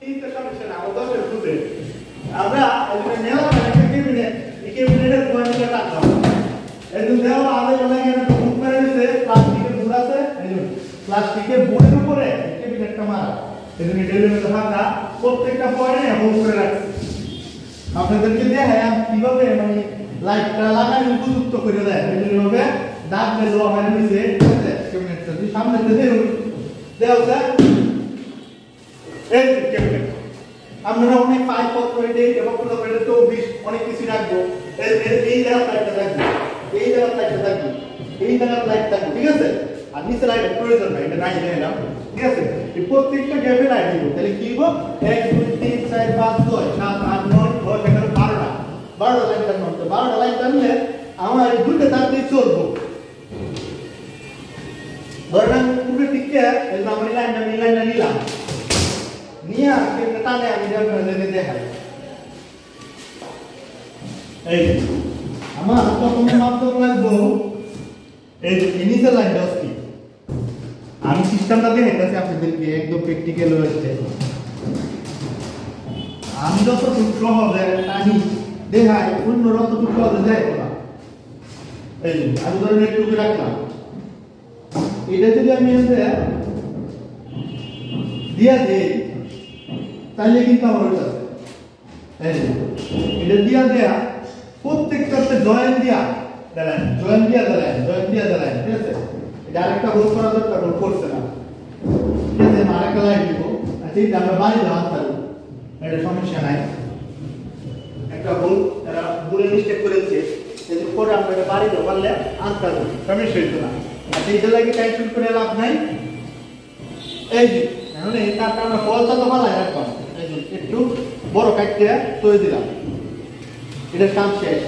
এই তো সমস্যা না আমাদের বুঝে আমরা এখানে নেওয়া একটা ক্যাবিনেট এই ক্যাবিনেটের কোয়ালিটি রাখলাম এজন্য দেওয়া আগে বলে এখানে বুক করে দিতে প্লাস্টিকের বুড় আছে এজন্য প্লাস্টিকের বুড়ের উপরে ক্যাবিনেটটা মারা এজন্য ডেলিভারি থাকা প্রত্যেকটা পয়েন্টে হোম করে রাখছি আপনাদেরকে দেখাই কিভাবে মানে লাইটটা লাগানো উপযুক্ত করে দেয় এজন্য হবে দাগ মেলো আমার নিচে ক্যাবিনেটটা যদি সামনে দেওয়া যায় এই ক্যাবিনেট আমরা অনেক পাইপ পত্র এনে এবং কোনো পেটে তো অনেক কিছু রাখবো এই জায়গা লাইটটা রাখবো এই জায়গা লাইটটা রাখবো এই জায়গা লাইট থাকবে ঠিক আছে আর নিচে লাইটের প্রয়োজন নাই এটা নাই জানেন ঠিক আছে এই প্রত্যেকটা গ্যাপে লাইট দিব তাহলে কি হবে 1 2 3 4 5 6 7 8 9 10 11 12টা লাইট টানতে 12টা লাইট টানলে আমার এই দুটো তার দিয়ে চলবো ধরেন পুরো টিকে এই আমরা লাইনটা নিলাম নিয়া একটা টানে আমি আপনাদেরকে দেখাই এই আমার প্রথমে মাপতে লাগবো এই ইনিশিয়াল লাইনটা কি আমি সিস্টেমটা দেখাইতেছি আপনাদেরকে একদম প্র্যাকটিক্যাল হয়েছে আমি যতটুকু সহজে টানি দেখাই অন্য যতটুকু সহজে দেয় না এই আমি ধরেন একটু রাখলাম এটা যদি আমি দিয়া দিই তাহলে কিন্তু আমার হয়ে যাবে এটা দিয়া দেয়া প্রত্যেকটা জয়েন্ট দিয়া দাঁড়ায় জয়েন্ট দিয়া দাঁড়ায় ঠিক আছে এটা আরেকটা হোল করা দরকার হোল করছে না ঠিক আছে আরেকটা লাইট দিব আচ্ছা এটা আমরা বাড়ি দেওয়া পারবো এটা সমস্যা নাই একটা হোল এরা বুলে মিস্টেক করেছে এর পরে আমরা এটা বাড়ি দেওয়া পারলে আনতে পারবো সমস্যা হইতো না আচ্ছা এটা লাগে টেনশন করে লাভ নাই এই যে এখন এই তারটা আমরা ফলটা তো ভালো রাখলাম এই যে একটু বড় কাটতে তৈরি দিলাম এটা কাজ শেষ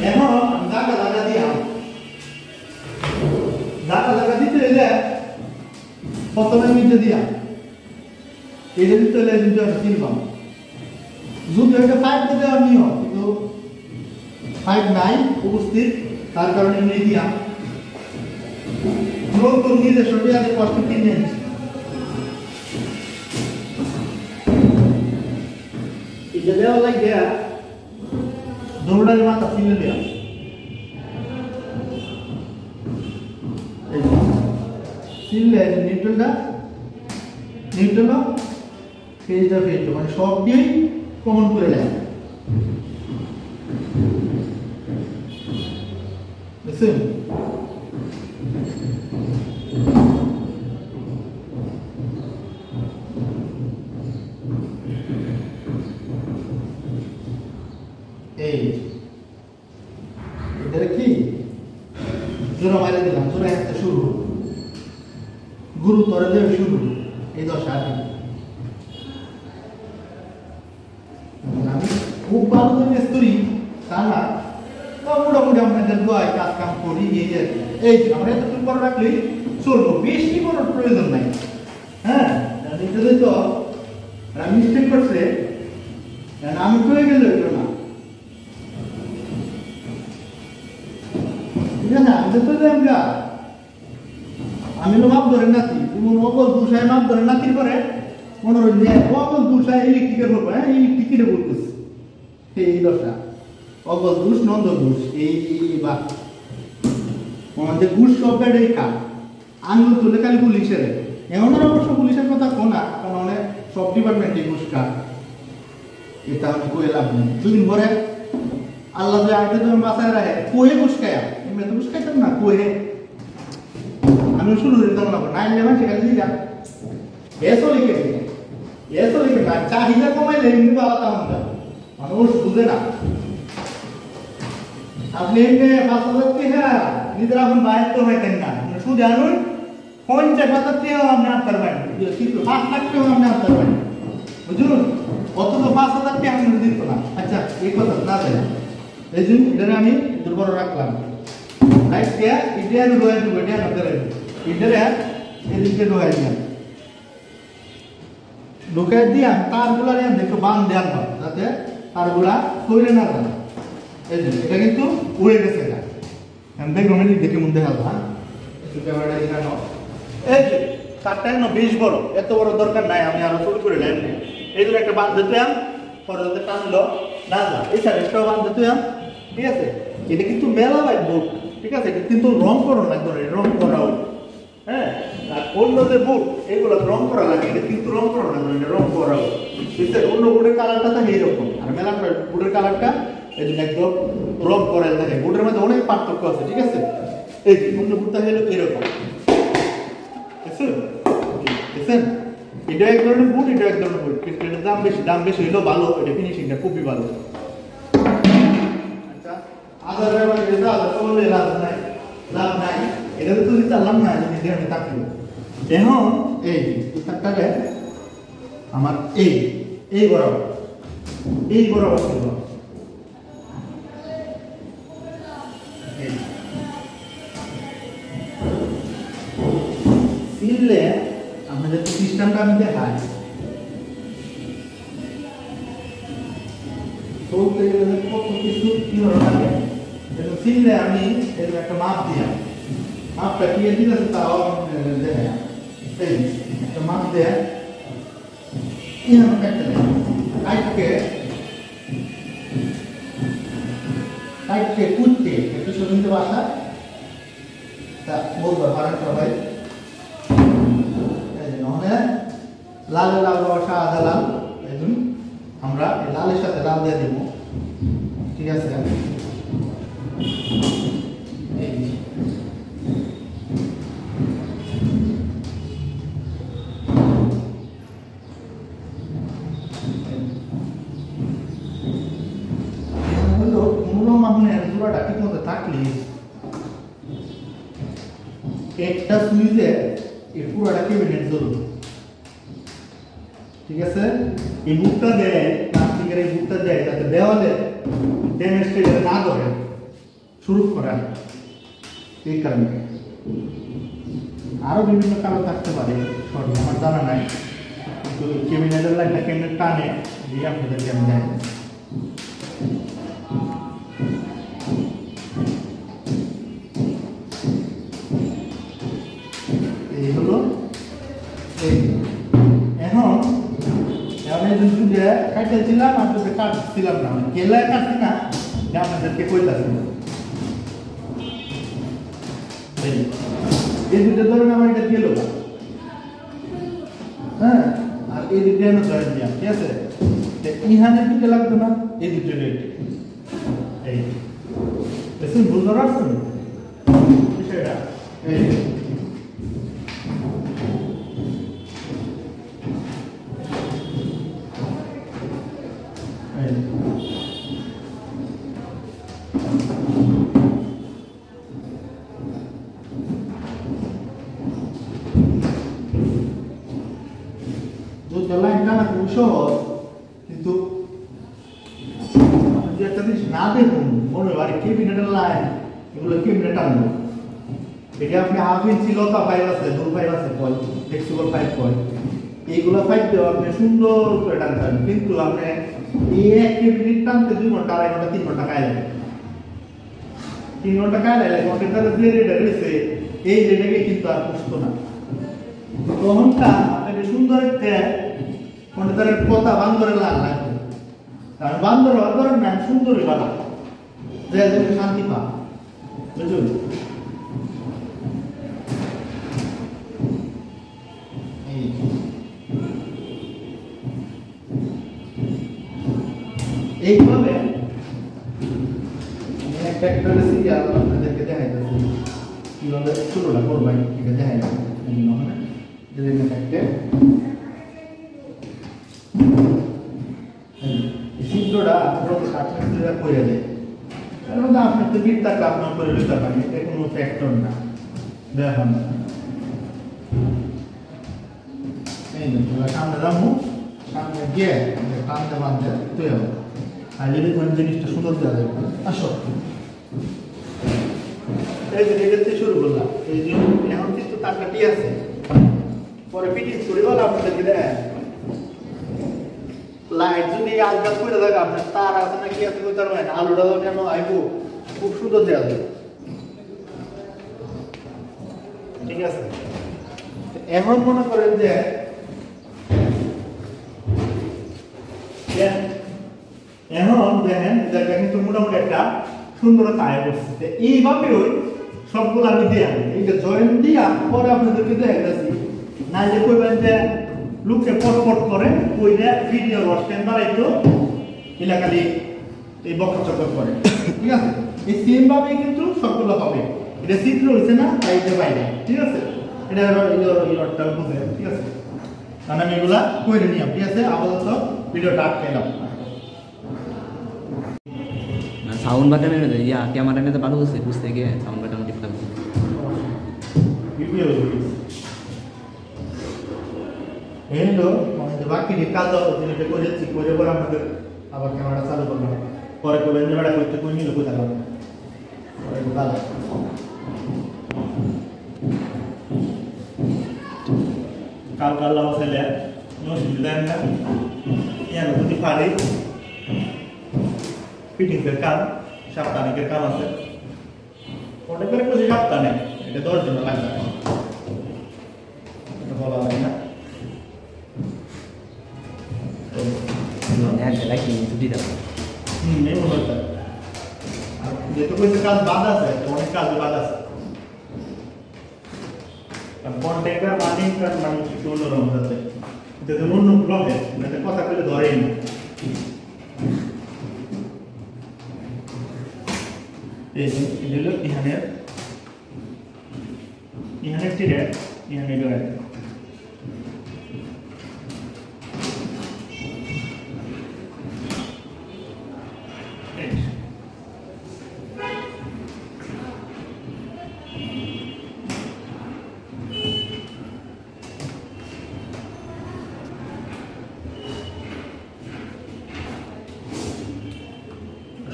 এখন জায়গা দিতে এলে প্রথমে নিচে দিয়া এটা দিতে এলে কিন্তু কিনবাম যদি এটা 5 দেওয়ার নিয়ম কিন্তু 5 নাই উপস্থিত তার কারণে নিয়ে দিয়া নতুন নিজস্ব দিয়ে কষ্ট কিনে এটা দেওয়া লাগে দৌড়ার মাথা ফিলে দেওয়া ফিললে নিউটনটা ফেজটা মানে সব দিয়েই কমন করে নেয় বুঝছেন এই এটা কি জোড়া মারা দিলাম জোড়া একটা শুরু গুরুতর দেব শুরু এই দশা আমি খুব ভালো যে মিস্ত্রি তা না মোটামুটি আপনাদের দোয়ায় কাজ কাম করি এই আমরা এতটুকু করে রাখলেই চলবো বেশি কোনো প্রয়োজন নাই হ্যাঁ এটা তো মিস্টেক করছে আমি কয়ে গেলে হইতো না আমি মাপ ধরে নাতি অকল দুসায় মাপ ধরে নাতির পরে মনে হয় অকল দুসায় ইলেকট্রিকের বলবো হ্যাঁ ইলেকট্রিকের বলতেছে এই দশা অকল দুষ নন্দ দুষ এই বা আমাদের ঘুষ সব গাড়ি কাজ আঙুল তুলে খালি পুলিশের এমন অবশ্য পুলিশের কথা কোনা কারণ অনেক সব ডিপার্টমেন্টে ঘুষ কাজ এটা আমি কয়ে লাভ নেই দুদিন পরে আল্লাহ যে আগে তুমি বাসায় রাখে কোয়ে ঘুষ খায়া এমনি তো ঘুষ খাইতাম না কোয়ে আমি শুরু দিতাম না নাইন লেভেন সেখানে দিই যা এসো লিখে না চাহিদা কমাইলে কিন্তু আলাদা আমরা মানুষ বুঝে না আপনি এমনি 5,000 টাকা নিজের এখন বাইর তো হইতেন না শুধু আনুন 50,000 টাকা আপনি আনতে পারবেন 5 লাখ টাকা আপনি আনতে পারবেন বুঝুন অত তো 5,000 টাকা আমি দিত না আচ্ছা এই কথা না দেয় এই জন্য এটা আমি দুর্বল রাখলাম লাইট দিয়া এটা রোয়া দিব এটা না ধরে এটা এদিকে রোয়া দিয়া ঢুকাই দিয়া তারগুলা নিয়ে একটু বান দেন যাতে তারগুলা সরে না যায় এই যে এটা কিন্তু উড়ে গেছে এটা দেখুন দেখে মন দেখা হ্যাঁ একটু ক্যামেরাটা দেখানো এই যে তারটা যেন বেশ বড়, এত বড় দরকার নাই, আমি আরো ছোট করে লাইন নেই। এই জন্য একটা বাঁধ দিতে পরে যাতে টানলো না যা, এই স্যার একটাও বাঁধ দিতে ঠিক আছে। এটা কিন্তু মেলা ভাই বুট, ঠিক আছে, এটা কিন্তু রং করো না, একদম রং করাও, হ্যাঁ। আর অন্য যে বুট এগুলো রং করা লাগে, এটা কিন্তু রং করো না, এটা রং করাও, ঠিক আছে। অন্য বুটের কালারটা থাকে এইরকম, আর মেলা বুটের কালারটা এই জন্য একদম রং করা থাকে। বুটের মধ্যে অনেক পার্থক্য আছে, ঠিক আছে। এই যে অন্য বুটটা হলো এরকম, দেখছেন, এটা এক ধরনের বুট, এটা এক ধরনের বুট, কিন্তু এটার দাম বেশি হইলেও ভালো, এটা ফিনিশিংটা খুবই ভালো। আচ্ছা, আদার ব্যাপারে এটা আদার বললে লাভ নাই, এটা তো দিতে লাভ নাই, যদি আমি থাকলো এখন এই থাকটাকে আমার এই বরাবর ছিল, সিললে আমাদের সিস্টেমটা আমি দেখাই, চলতে গেলে কত কিছু কিভাবে থাকে। সিললে আমি এরকম একটা মাপ দিলাম, মাপটা কি দিতেছে তাও দেখাই, একটা মাপ দেয় কাটকে কুটতে একটু শুনতে বাসা তা বলবো পারেন সবাই। লাল লাল বাসা আদা লাল, দেখুন আমরা লালের সাথে লাল দিয়ে দেব, ঠিক আছে। একটা সুইচে এই পুরোটা ক্যাবিনেট জ্বলবে, ঠিক আছে। এই বুকটা দেয়, প্লাস্টিকের এই বুকটা দেয় যাতে দেওয়ালে ড্যামেজটা যাতে না ধরে শুরু করা, এই কারণে। আরো বিভিন্ন কারণ থাকতে পারে, সঠিক আমার জানা নাই, কিন্তু ক্যাবিনেটের লাইনটা কেমনে টানে দিয়ে আপনাদেরকে আমি জানি। এই হলো এখন কাটতেছিলাম, আপনাদের কাটছিলাম না, কেলায় কাটছি না, আপনাদেরকে কইতাছি। এই দুটো ধরেন আমার এটা গেল না, হ্যাঁ, আর এই দুটো ধরেন দিলাম, ঠিক আছে। ইহানে দুটো লাগতো না, এই দুটো এই দেখুন, বুঝতে পারছেন বিষয়টা। এই লাইন টানা খুব সহজ, কিন্তু যদি একটা জিনিস না দেখুন মনে হয় ক্যাবিনেটের লাইন, এগুলো ক্যাবিনেট টানবো, এটা আপনি হাফ ইঞ্চি লতা পাইপ আছে, দূর পাইপ আছে, ফ্লেক্সিবল পাইপ কয়, এইগুলো পাইপ দেওয়া আপনি সুন্দর করে টানতেন, কিন্তু আপনি এই এক ক্যাবিনেট টানতে 2 ঘন্টা, 2.5 ঘন্টা, 3 ঘন্টা কায় লাগে, 3 ঘন্টা কায় লাগে, ঘন্টার যে রেটে রয়েছে এই রেটাকে কিন্তু আর পুষতো না। তখনটা আপনাকে সুন্দর একটা ঘন্টার কথা বান্দরের লাল লাগবে, কারণ বান্দর অদরের নাম সুন্দরী বালা, যে শান্তি পা, বুঝুন। এইভাবে একটা একটা সিরিয়াল আপনাদেরকে দেখাইতেছি কিভাবে শুরুটা করবেন, এটা দেখাই চিত্রটা আপনার করে দেয়, তার মধ্যে আপনার তো বিদ্যাকে আপনার করে দিতে পারেন, এটা কোনো ফ্যাক্টর না। দেখুন সামনে যাবো, সামনে গিয়ে টানতে বাঁধতে তুই হবে, আর যদি কোন জিনিসটা সুন্দর দেওয়া যাবে। আসো এই যে এটাতে শুরু করলাম, এই যে এখন কিন্তু তার কাটি আছে, পরে ফিটিং করে বলা আপনাদেরকে দেয় লাইট যদি আলগা করে থাকে আপনার তার আছে না কি আছে কইতে পারবেন, আলুটা কেন আইবো খুব সুন্দর দেওয়া যাবে, ঠিক আছে। এখন মনে করেন যে এখন দেখেন জায়গা কিন্তু মোটামুটি একটা সুন্দর কায়ে বসছে। এইভাবে ওই সবগুলো আমি দিয়ে আনি এইটা জয়েন্ট দিয়া পরে আপনাদেরকে দেখাচ্ছি। না যে কইবেন যে লোককে পটপট করে কইলে ভিডিও রস্টেন বাড়াইতো এলাকালি এই বকর চকর করে, ঠিক আছে? এই সেম ভাবেই কিন্তু সবগুলো হবে। এটা চিত্র হইছে না তাই এটা বাইরে, ঠিক আছে? এটা ইয়রটা বুঝে, ঠিক আছে? কারণ আমি এগুলা কইরে নিলাম, ঠিক আছে? আপাতত ভিডিওটা আটকাইলাম। সাউন্ড বাটন এনে দেয়, ক্যামেরা এনে ভালো হচ্ছে বুঝতে গিয়ে সাউন্ড বাটন টিপতে হবে। ভিডিও এই তো মানে বাকি কাজ যেটা করেছি করে পরে আমাদের আবার ক্যামেরা চালু করলাম, পরে করবেন যে বেড়া করতে কই নিল কোথায় গেল পরে ভালো কাল কাল লাভ ছেলে নষ্ট দেন না ইয়ার যদি পারি ফিটিং এর কাজ সাপ্তাহিকের কাজ আছে ওটা করে কিছু সপ্তাহে এটা 10 জন লাগবে এটা বলা হয় না লাইকি ছুটি দাও এই মনে আর যেহেতু কিছু কাজ বাদ আছে অনেক কাজ বাদ আছে আর কন্টেন্টার মানিকার মানে একটু অন্যরকম আছে এটা অন্য ব্লগে মানে কথা বলে ধরেই না এই হলো ইহানের টিরে ইহানের ডরে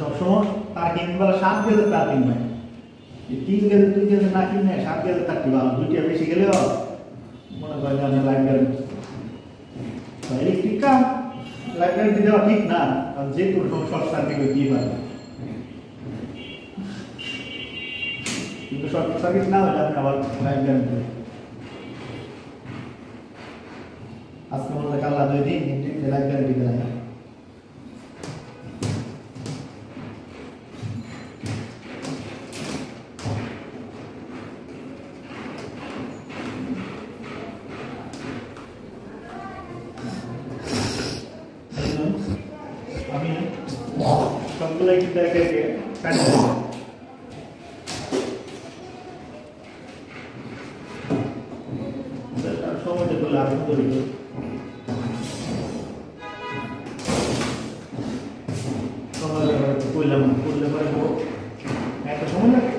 সবসময় তার কিনবেলা 7,000 টাকা কিনবে 3,000 2,000 না কিনে 7,000 টাকা কিনবে দুইটা বেশি গেলেও মনে করেন আমি লাইফ গ্যারান্টি ইলেকট্রিক কাম লাইফ গ্যারান্টি দেওয়া ঠিক না কারণ যে কোনো শর্ট সার্কিট দিয়ে পারে কিন্তু শর্ট সার্কিট না হলে আপনি আবার লাইফ গ্যারান্টি আজকে মনে কাল 2 দিন লাইফ গ্যারান্টি দেয় না আমি সবগুলো কিন্তু একে একে কাটে দেব সময় যেগুলো আরম্ভ করি সময় করলাম করলে পরে একটা সময় লাগে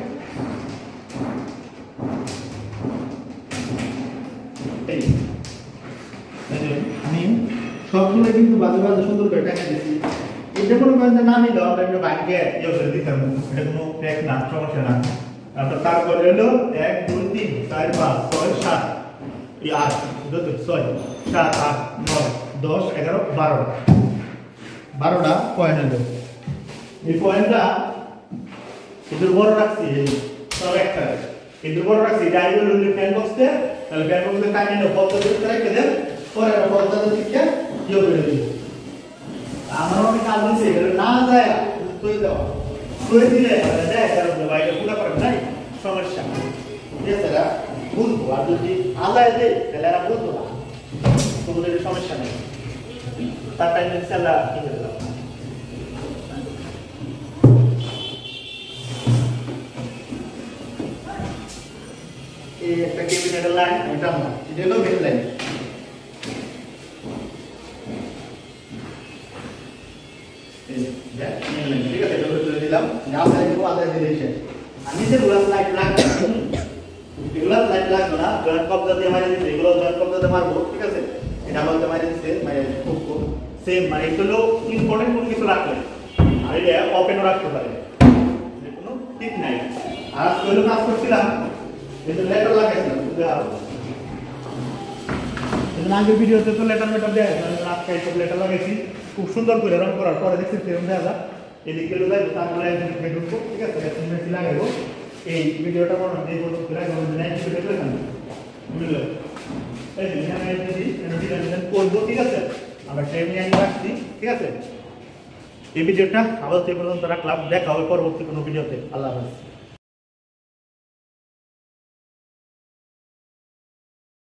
আমি সবগুলো কিন্তু বাজে বাজে সুন্দর করে টাকা দিচ্ছি এটা কোনো কাজে না নিলে আমরা একটা ব্যাংকে ইয়ে করে দিতাম এটা কোনো ফেক না সমস্যা না আপনার তারপরে হলো 1 2 3 4 5 6 7 এই 8 দুটো 6 7 8 9 10 11 12টা পয়েন্ট হলো এই পয়েন্টটা এদের বড় রাখছি সব একটা এদের বড় রাখছি ডাইরেক্ট হলো ফ্যান বক্সতে তাহলে ফ্যান বক্সে টাইম নিয়ে বলতে দিতে রেখে দেন পরে বলতে দিকে ইয়ে করে দিই আমার অনেক কাজ হচ্ছে এটা না যায় তুই দাও তুই দিলে দেয় কারণ বাইরে পুরো করে নাই সমস্যা ঠিক আছে না বুঝবো আর যদি আলাদা দেয় তাহলে আর বুঝবো না তোমাদের সমস্যা নেই তার টাইম ইনশাআল্লাহ কি করে দাও এই একটা ক্যাবিনেটের লাইন এটা না এটা হলো মেন লাইন ঠিক আছে এটা তুলে দিলাম না তাহলে কেউ আদায় দিয়ে দিয়েছে আমি যে রুলার লাইট লাগবে রুলার লাইট লাগবে না জয়েন্ট কবজা দিয়ে মারি দিতে এগুলো জয়েন্ট কবজা দিয়ে মারবো ঠিক আছে এটা বলতে মারি দিতে মানে খুব সেম মানে এগুলো ইম্পর্টেন্ট কোনো কিছু রাখলে আর এটা ওপেনও রাখতে পারে যে কোনো ঠিক নাই আর কইলো কাজ করছিলাম এটা লেটার লাগাইছিলাম এর আগের ভিডিওতে তো লেটার দেয় আজকে সব লেটার লাগাইছি খুব সুন্দর করে রং করার পরে দেখছি সেরকম দেখা যায় এদিকে লাগাই তারপরে এদিকে ঢুকবো ঠিক আছে মেশিন লাগাইবো এই ভিডিওটা মনে হয় এই পর্যন্ত লাগাবো না এই ভিডিওটা বুঝলো এই যে এখানে ডিজাইন করবো, ঠিক আছে? আমরা ট্রেনিং রাখছি, ঠিক আছে? এই ভিডিওটা আবার পর্যন্ত রাখলাম, দেখা হবে পরবর্তী কোনো ভিডিওতে। আল্লাহ হাফেজ।